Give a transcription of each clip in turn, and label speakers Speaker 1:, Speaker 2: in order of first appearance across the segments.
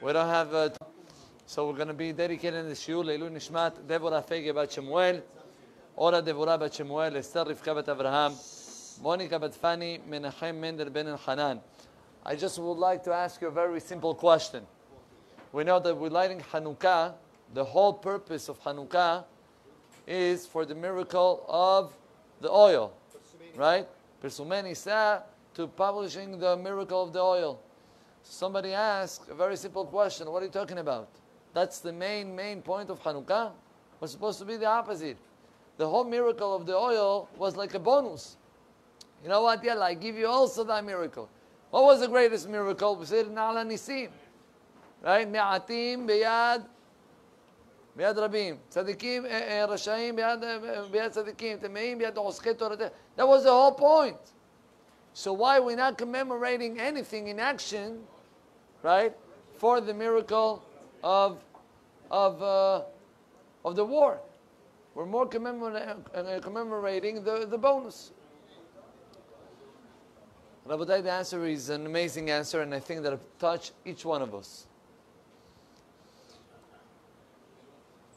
Speaker 1: We don't have, so we're going to be dedicating the shiur Leilu Nishmat Devorah Fege Bat Shemuel, Ora Devorah Bat Shemuel, Esther Rivka Bat Avraham, Monica Bat Fani, Menachem Mendel Ben Elchanan. I just would like to ask you a very simple question. We know that we're lighting Hanukkah. The whole purpose of Hanukkah is for the miracle of the oil, right? Persumei Nisa, to publishing the miracle of the oil. Somebody asked a very simple question. What are you talking about? That's the main point of Hanukkah? Was supposed to be the opposite. The whole miracle of the oil was like a bonus. You know what? Yeah, I give you also that miracle. What was the greatest miracle? We said Na'ala Nisim. Right? Me'atim biyad Rabim. Tzadikim Rashaim biyad Tzadikim. Temeim biyad Oskei Torah. That was the whole point. So why are we not commemorating anything in action, right, for the miracle of the war? We're more commemorating the bonus. Rabbi, the answer is an amazing answer, and I think that it touched each one of us.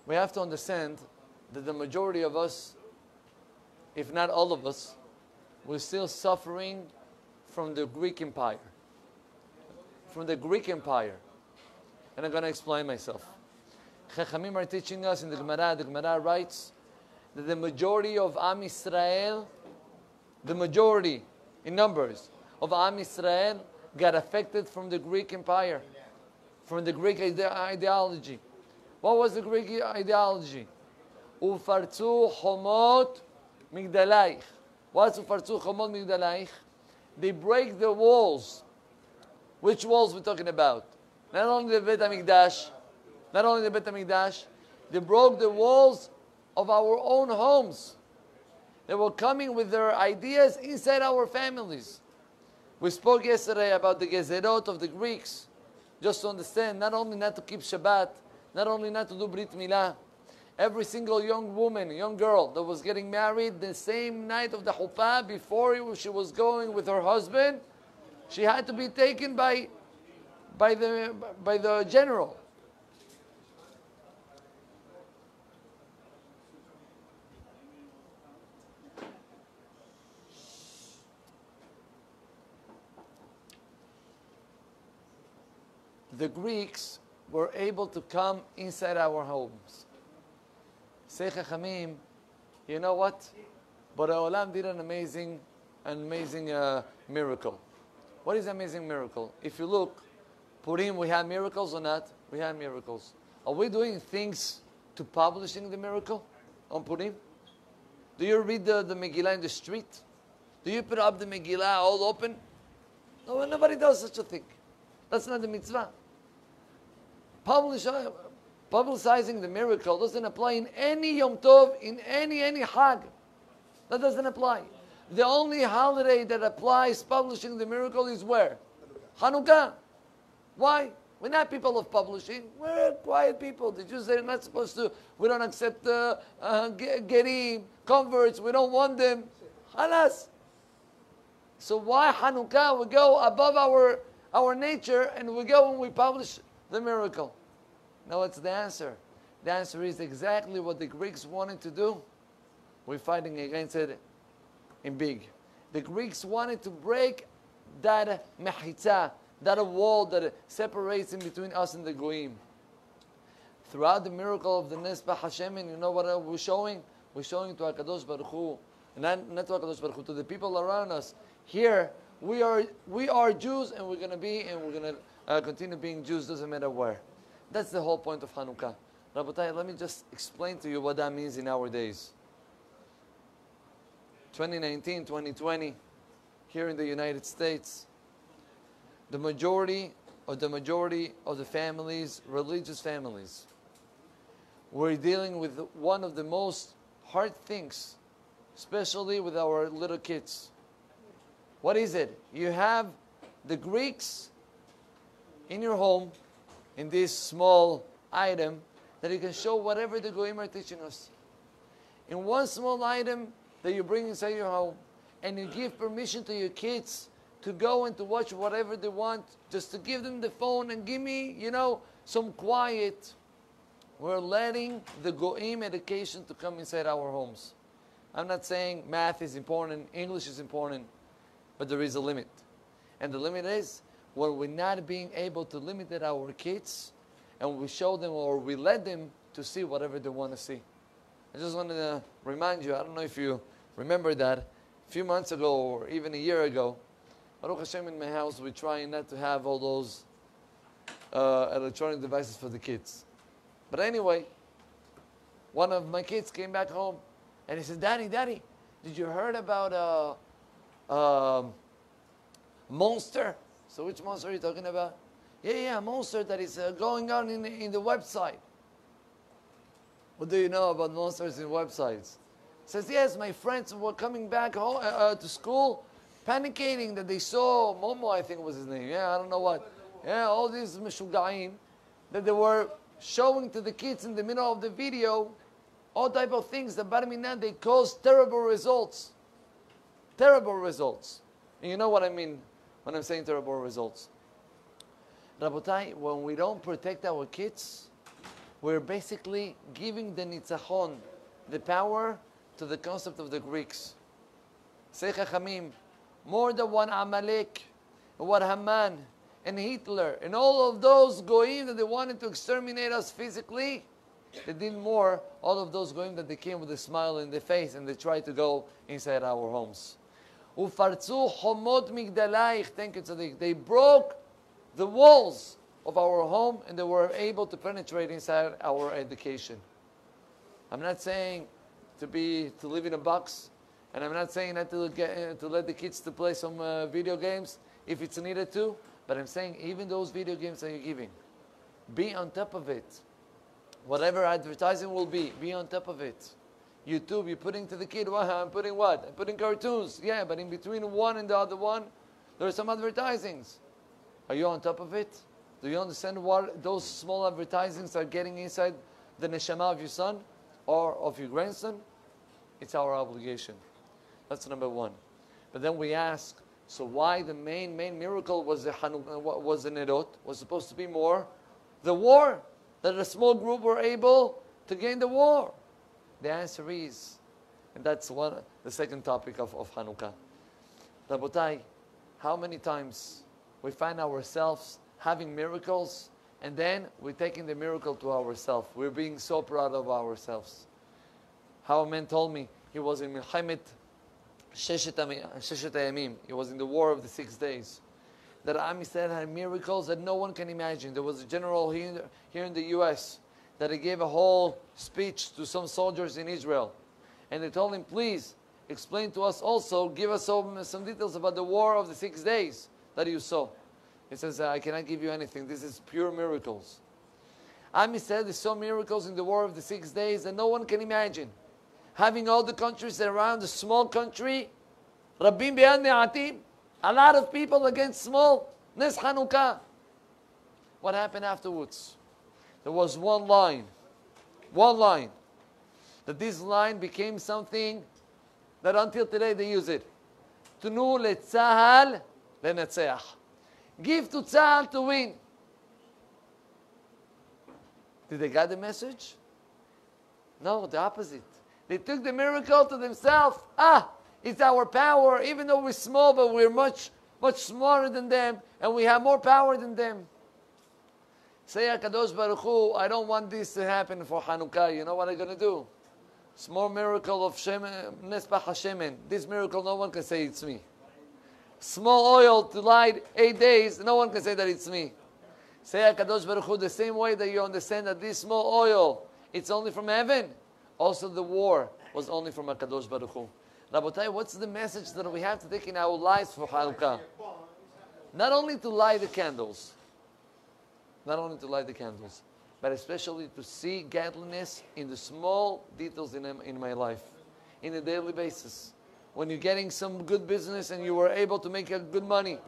Speaker 1: We have to understand that the majority of us, if not all of us, we're still suffering from the Greek Empire. From the Greek Empire. And I'm going to explain myself. Chachamim are teaching us in the Gemara writes that the majority of Am Yisrael, the majority in numbers of Am Yisrael got affected from the Greek Empire, from the Greek ideology. What was the Greek ideology? Ufartzu chomot migdalaich. What's Ufartzu chomot migdalaich? They break the walls. Which walls we're talking about? Not only the Bet HaMikdash, they broke the walls of our own homes. They were coming with their ideas inside our families. We spoke yesterday about the gezerot of the Greeks. Just to understand, not only not to keep Shabbat, not only not to do Brit Milah, every single young woman, young girl that was getting married the same night of the Huppah, before she was going with her husband, she had to be taken by the general. The Greeks were able to come inside our homes. Say Chachamim, you know what? But Olam did an amazing miracle. What is amazing miracle? If you look, Purim, we have miracles or not? We have miracles. Are we doing things to publishing the miracle on Purim? Do you read the Megillah in the street? Do you put up the Megillah all open? No, nobody does such a thing. That's not the mitzvah. Publicizing the miracle doesn't apply in any Yom Tov, in any Hag. That doesn't apply. The only holiday that applies publishing the miracle is where? Hanukkah. Why? We're not people of publishing. We're quiet people. The Jews are not supposed to. We don't accept gerim, converts. We don't want them. Halas. So why Hanukkah? We go above our nature and we go and we publish the miracle. Now what's the answer? The answer is exactly what the Greeks wanted to do. We're fighting against it in big. The Greeks wanted to break that mechitza, that wall that separates in between us and the Goyim. Throughout the miracle of the Nesbah Hashem, and you know what we're showing? We're showing to HaKadosh Baruch Hu, not to HaKadosh Baruch Hu, to the people around us. Here, we are Jews, and we're going to continue being Jews, doesn't matter where. That's the whole point of Hanukkah. Rabotai, let me just explain to you what that means in our days. 2019, 2020, here in the United States, the majority of the families, religious families, we're dealing with one of the most hard things, especially with our little kids. What is it? You have the Greeks in your home, in this small item, that you can show whatever the Goyim are teaching us. In one small item that you bring inside your home, and you give permission to your kids to go and to watch whatever they want, just to give them the phone and give me, some quiet. We're letting the Go'im education to come inside our homes. I'm not saying math is important, English is important, but there is a limit. And the limit is when we're not being able to limit our kids, and we show them or we let them to see whatever they want to see. I just wanted to remind you, I don't know if you remember that, a few months ago or even a year ago, Baruch Hashem, in my house, we're trying not to have all those electronic devices for the kids. But anyway, one of my kids came back home and he said, Daddy, did you heard about Monster? So which monster are you talking about? Yeah, Monster that is going on in the website. What do you know about monsters in websites? Says, yes, my friends were coming back home, to school, panicking that they saw Momo, I think was his name. Yeah, I don't know what. Yeah, all these Meshugaim that they were showing to the kids in the middle of the video, all type of things that Barminan, they cause terrible results. Terrible results. And you know what I mean when I'm saying terrible results. Rabotai, when we don't protect our kids, we're basically giving the nitzachon, the power, to the concept of the Greeks. Say Chachamim, more than one Amalek, one Haman, and Hitler, and all of those goyim that they wanted to exterminate us physically, they did more, all of those goyim that they came with a smile in their face and they tried to go inside our homes. Ufartzu homot migdalaich, thank you Tzaddik. They broke the walls of our home and they were able to penetrate inside our education. I'm not saying to live in a box, and I'm not saying not to let the kids to play some video games if it's needed to, but I'm saying even those video games that you're giving, be on top of it. Whatever advertising will be on top of it. YouTube, you're putting to the kid, I'm putting what? I'm putting cartoons. Yeah, but in between one and the other one, there are some advertisings. Are you on top of it? Do you understand what those small advertisings are getting inside the neshama of your son or of your grandson? It's our obligation. That's number one. But then we ask, so why the main miracle was the Nerot? Was supposed to be more the war, that a small group were able to gain the war. The answer is, and that's the second topic of Hanukkah. Rabotai, how many times we find ourselves having miracles and then we're taking the miracle to ourselves. We're being so proud of ourselves. How a man told me, he was in Milchemet Sheshet Hayamim. He was in the war of the 6 days. That Am Yisrael had miracles that no one can imagine. There was a general here in the US that he gave a whole speech to some soldiers in Israel. And they told him, please, explain to us also, give us some details about the war of the 6 days that you saw. He says, I cannot give you anything. This is pure miracles. Am Yisrael, they saw miracles in the war of the 6 days that no one can imagine. Having all the countries around a small country, Rabbim be'ad ne'atim, a lot of people against small, Nes Hanukkah. What happened afterwards? There was one line, that this line became something that until today they use it. Tunu le'tzahal le'netzeach. Give to Tzahal to win. Did they get the message? No, the opposite. They took the miracle to themselves. It's our power, even though we're small, but we're much smaller than them, and we have more power than them. Say, HaKadosh Baruch Hu, I don't want this to happen for Hanukkah. You know what I'm going to do? Small miracle of Nespach HaShemen. This miracle, no one can say it's me. Small oil to light 8 days, no one can say that it's me. Say, HaKadosh Baruch Hu, the same way that you understand that this small oil, it's only from heaven. Also the war was only from HaKadosh Baruch Hu. Rabotai, what's the message that we have to take in our lives for Hanukkah? Not only to light the candles, but especially to see godliness in the small details in my life, in a daily basis. When you're getting some good business and you were able to make good money,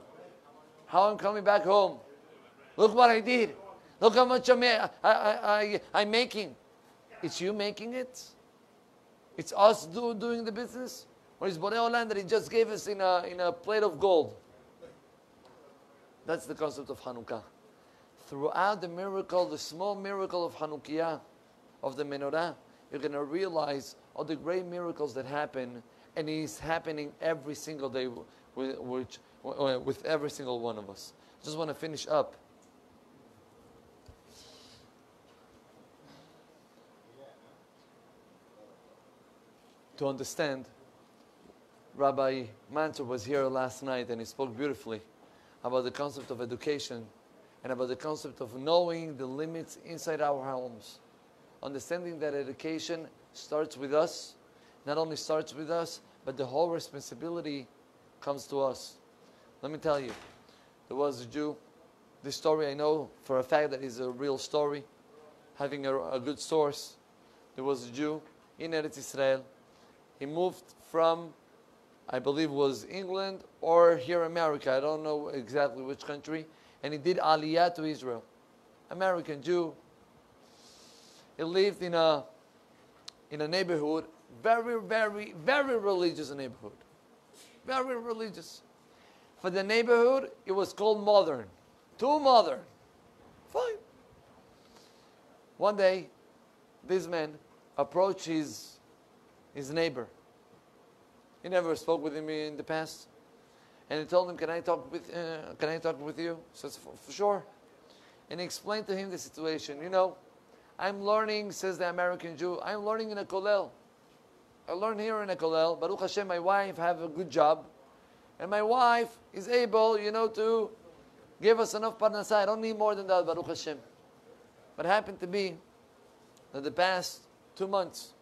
Speaker 1: how I'm coming back home. Look what I did. Look how much I'm making. It's you making it? It's us doing the business? Or is Borei Olam that He just gave us in a plate of gold? That's the concept of Hanukkah. Throughout the miracle, the small miracle of Hanukkah, of the menorah, you're going to realize all the great miracles that happen, and it's happening every single day with every single one of us. Just want to finish up. To understand, Rabbi Mansour was here last night and he spoke beautifully about the concept of education and about the concept of knowing the limits inside our homes. Understanding that education starts with us, not only starts with us, but the whole responsibility comes to us. Let me tell you, there was a Jew, this story I know for a fact that is a real story, having a good source. There was a Jew in Eretz Israel. He moved from, I believe was England or here America, I don't know exactly which country, and he did Aliyah to Israel. American Jew. He lived in a neighborhood, very, very, very religious neighborhood. Very religious. For the neighborhood, it was called modern. Too modern. Fine. One day, this man approached his neighbor. He never spoke with him in the past. And he told him, can I talk with you? He says, for sure. And he explained to him the situation. You know, I'm learning, says the American Jew, I'm learning in a kollel. I learn here in a kollel. Baruch Hashem, my wife have a good job. And my wife is able, to give us enough parnasah. I don't need more than that, Baruch Hashem. But it happened to be that the past 2 months,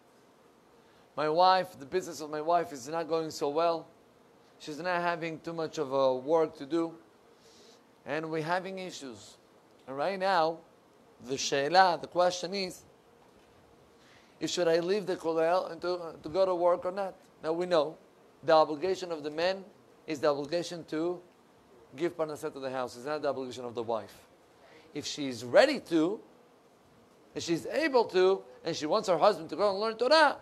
Speaker 1: the business of my wife is not going so well. She's not having too much of work to do. And we're having issues. And right now, the question is, should I leave the kollel and to go to work or not? Now we know the obligation of the man is the obligation to give parnasah to the house. It's not the obligation of the wife. If she's ready to, if she's able to, and she wants her husband to go and learn Torah,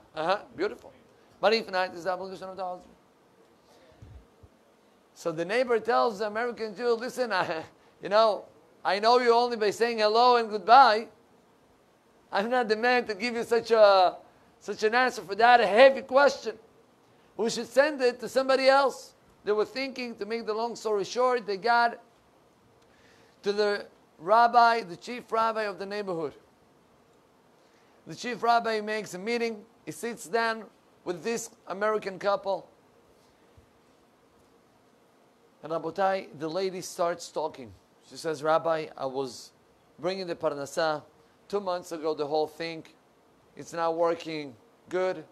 Speaker 1: beautiful. But if not, it's the obligation of the husband. So the neighbor tells the American Jew, listen, I know you only by saying hello and goodbye. I'm not the man to give you such an answer for that, a heavy question. We should send it to somebody else. They were thinking, to make the long story short, they got to the rabbi, the chief rabbi of the neighborhood. The chief rabbi makes a meeting. He sits down with this American couple. And Rabotai, the lady starts talking. She says, Rabbi, I was bringing the parnasah 2 months ago, the whole thing. It's not working good.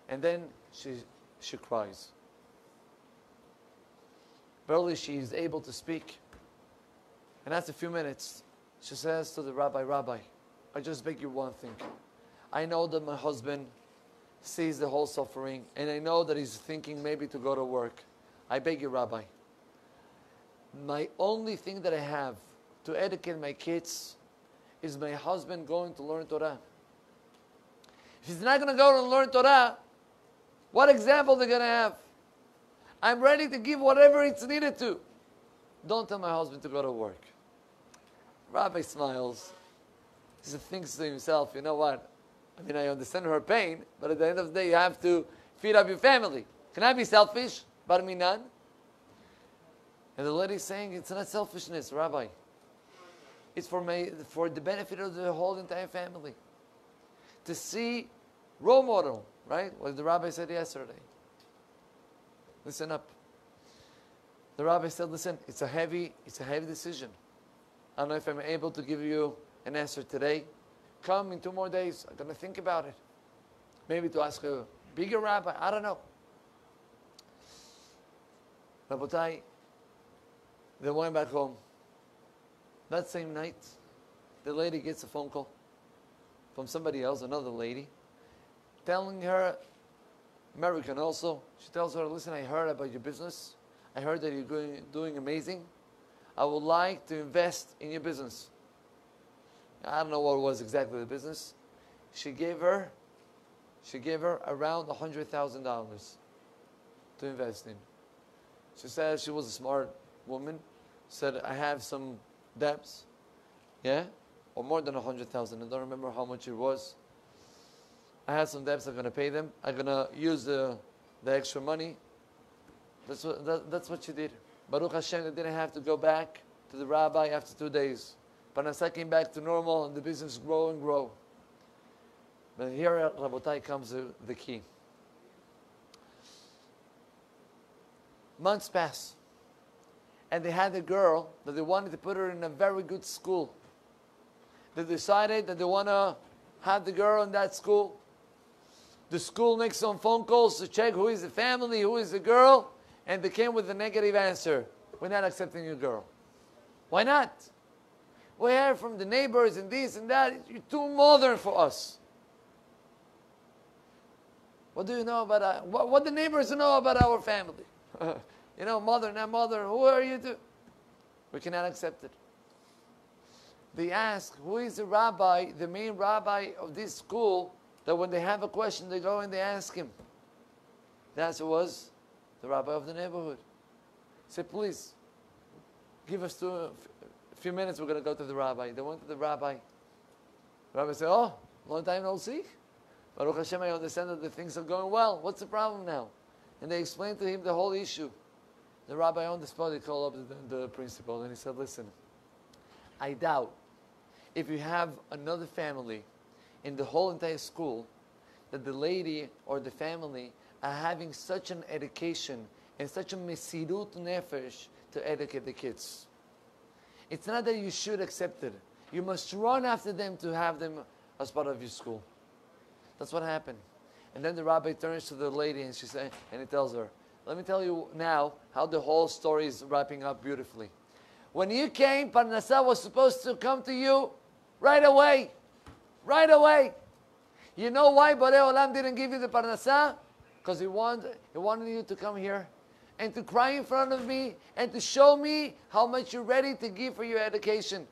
Speaker 1: And then she cries. Barely she is able to speak. And after a few minutes, she says to the rabbi, Rabbi, I just beg you one thing. I know that my husband sees the whole suffering, and I know that he's thinking maybe to go to work. I beg you, Rabbi. My only thing that I have to educate my kids is my husband going to learn Torah. If he's not going to go and learn Torah, what example they're going to have? I'm ready to give whatever it's needed to. Don't tell my husband to go to work. Rabbi smiles. He thinks to himself, you know what? I understand her pain, but at the end of the day, you have to feed up your family. Can I be selfish? Bar minan? And the lady is saying, it's not selfishness, Rabbi. It's for the benefit of the whole entire family. To see role model, right? What the rabbi said yesterday. Listen up. The rabbi said, listen, it's a heavy decision. I don't know if I'm able to give you an answer today. Come in 2 more days. I'm going to think about it. Maybe to ask a bigger rabbi. I don't know. Rabotai, they went back home. That same night, the lady gets a phone call from somebody else, another lady, telling her, American also, she tells her, listen, I heard about your business. I heard that you're doing amazing. I would like to invest in your business. I don't know what was exactly the business. She gave her around $100,000 to invest in. She says she was a smart woman, said, I have some debts, yeah, or more than 100,000. I don't remember how much it was. I have some debts. I'm going to pay them. I'm going to use the extra money. That's what she did. Baruch Hashem, they didn't have to go back to the rabbi after 2 days. Parnassah came back to normal, and the business grow and grow. But here, Rabotai, comes the key. Months pass, and they had a girl that they wanted to put her in a very good school. They decided that they want to have the girl in that school. The school makes some phone calls to check who is the family, who is the girl, and they came with a negative answer. We're not accepting your girl. Why not? We heard from the neighbors and this and that. You're too modern for us. What do you know about what the neighbors know about our family? You know, mother, not mother. Who are you to? We cannot accept it. They ask, who is the rabbi, the main rabbi of this school, that when they have a question, they go and they ask him. The answer was the rabbi of the neighborhood. He said, please, give us a few minutes, we're going to go to the rabbi. They went to the rabbi. The rabbi said, oh, long time no see. Baruch Hashem, I understand that the things are going well. What's the problem now? And they explained to him the whole issue. The rabbi on the spot, he called up the principal and he said, listen, I doubt if you have another family in the whole entire school that the lady or the family are having such an education and such a mesirut nefesh to educate the kids. It's not that you should accept it. You must run after them to have them as part of your school. That's what happened. And then the rabbi turns to the lady and he tells her, let me tell you now how the whole story is wrapping up beautifully. When you came, Parnassah was supposed to come to you right away. Right away. You know why Borei Olam didn't give you the Parnassah? Because he wanted you to come here and to cry in front of me and to show me how much you're ready to give for your education.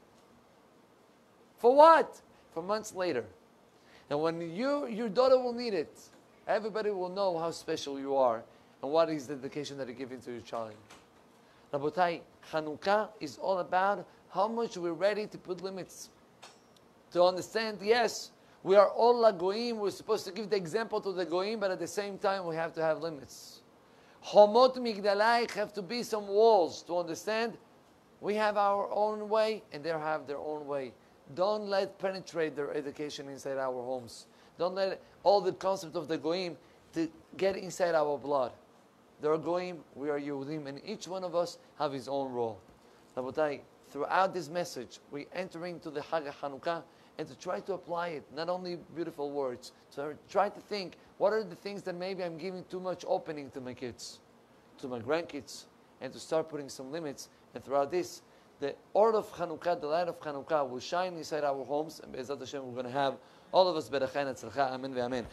Speaker 1: For what? For months later. And when your daughter will need it, everybody will know how special you are and what is the dedication that you're giving to your child. Rabotai, Chanukah is all about how much we're ready to put limits. To understand, yes, we are all la goyim, we're supposed to give the example to the goyim, but at the same time we have to have limits. Homot migdalaik have to be some walls to understand we have our own way and they have their own way. Don't let penetrate their education inside our homes. Don't let all the concept of the goyim to get inside our blood. They are goyim, we are Yehudim, and each one of us have his own role. Rabotai, throughout this message, we entering to the Chag HaChanukah and to try to apply it, not only beautiful words, so try to think, what are the things that maybe I'm giving too much opening to my kids, to my grandkids, and to start putting some limits. And throughout this, the order of Chanukah, the light of Chanukah will shine inside our homes, and Be'ezrat Hashem, we're going to have all of us berachah and tzlacha. Amen ve'amen.